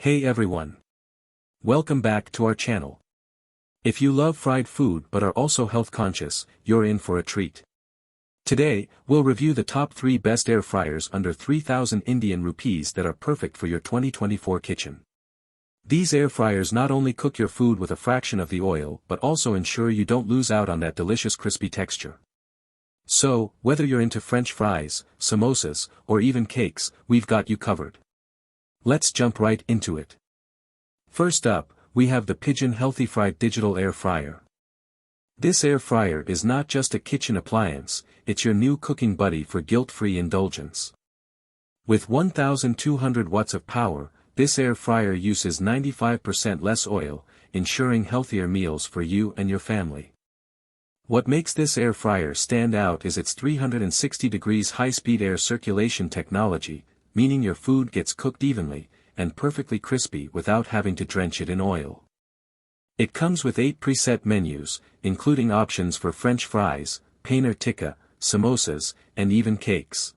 Hey everyone. Welcome back to our channel. If you love fried food but are also health conscious, you're in for a treat. Today, we'll review the top 3 best air fryers under 3,000 Indian rupees that are perfect for your 2024 kitchen. These air fryers not only cook your food with a fraction of the oil but also ensure you don't lose out on that delicious crispy texture. So, whether you're into French fries, samosas, or even cakes, we've got you covered. Let's jump right into it. First up, we have the Pigeon Healthy Fried Digital Air Fryer. This air fryer is not just a kitchen appliance, it's your new cooking buddy for guilt-free indulgence. With 1,200 watts of power, this air fryer uses 95% less oil, ensuring healthier meals for you and your family. What makes this air fryer stand out is its 360 degrees high-speed air circulation technology, meaning your food gets cooked evenly and perfectly crispy without having to drench it in oil. It comes with 8 preset menus, including options for French fries, paneer tikka, samosas, and even cakes.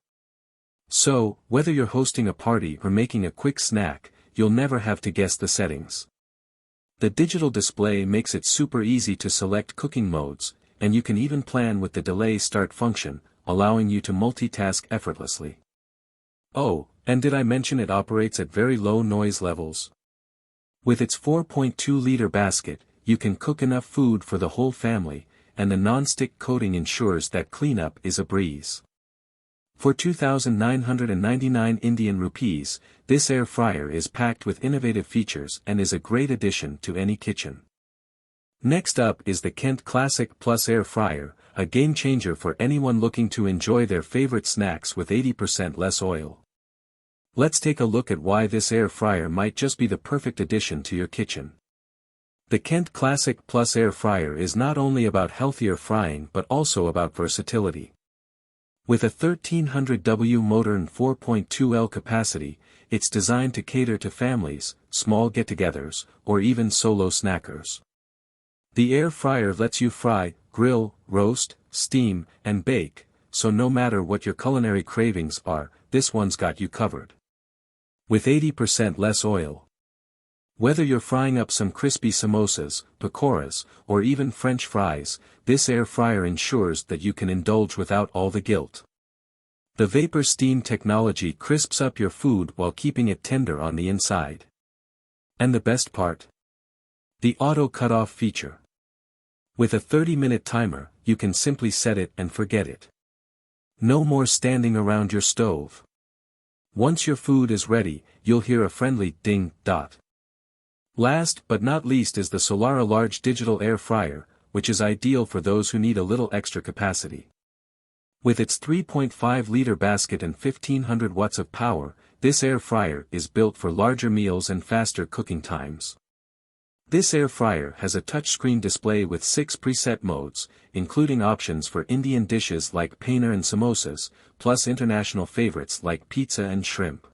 So, whether you're hosting a party or making a quick snack, you'll never have to guess the settings. The digital display makes it super easy to select cooking modes, and you can even plan with the delay start function, allowing you to multitask effortlessly. Oh, and did I mention it operates at very low noise levels? With its 4.2-liter basket, you can cook enough food for the whole family, and the non-stick coating ensures that cleanup is a breeze. For 2,999 Indian rupees, this air fryer is packed with innovative features and is a great addition to any kitchen. Next up is the Kent Classic Plus Air Fryer, a game-changer for anyone looking to enjoy their favorite snacks with 80% less oil. Let's take a look at why this air fryer might just be the perfect addition to your kitchen. The Kent Classic Plus Air Fryer is not only about healthier frying but also about versatility. With a 1300W motor and 4.2L capacity, it's designed to cater to families, small get-togethers, or even solo snackers. The air fryer lets you fry, grill, roast, steam, and bake, so no matter what your culinary cravings are, this one's got you covered. With 80% less oil. Whether you're frying up some crispy samosas, pakoras, or even French fries, this air fryer ensures that you can indulge without all the guilt. The vapor steam technology crisps up your food while keeping it tender on the inside. And the best part? The auto cut-off feature. With a 30-minute timer, you can simply set it and forget it. No more standing around your stove. Once your food is ready, you'll hear a friendly ding. Last but not least is the Solara Large Digital Air Fryer, which is ideal for those who need a little extra capacity. With its 3.5-liter basket and 1,500 watts of power, this air fryer is built for larger meals and faster cooking times. This air fryer has a touchscreen display with 6 preset modes, including options for Indian dishes like paneer and samosas, plus international favorites like pizza and shrimp.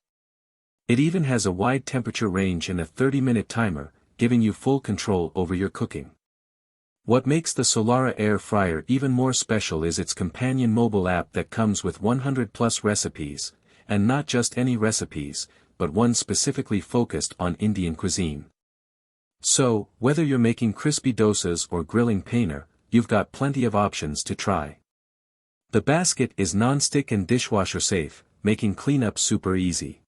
It even has a wide temperature range and a 30-minute timer, giving you full control over your cooking. What makes the Solara air fryer even more special is its companion mobile app that comes with 100+ recipes, and not just any recipes, but ones specifically focused on Indian cuisine. So, whether you're making crispy dosas or grilling paneer, you've got plenty of options to try. The basket is non-stick and dishwasher safe, making cleanup super easy.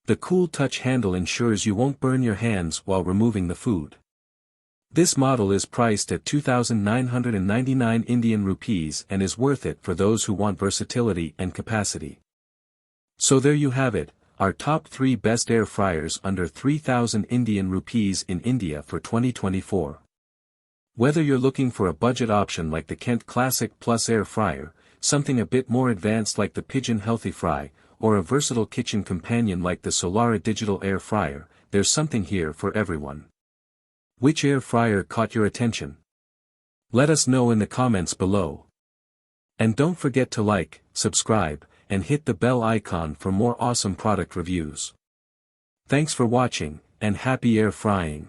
The cool touch handle ensures you won't burn your hands while removing the food. This model is priced at 2,999 Indian rupees and is worth it for those who want versatility and capacity. So there you have it, our top 3 best air fryers under 3,000 Indian rupees in India for 2024. Whether you're looking for a budget option like the Kent Classic Plus Air Fryer, something a bit more advanced like the Pigeon Healthy Fry, or a versatile kitchen companion like the Solara Digital Air Fryer, there's something here for everyone. Which air fryer caught your attention? Let us know in the comments below. And don't forget to like, subscribe, and hit the bell icon for more awesome product reviews. Thanks for watching, and happy air frying!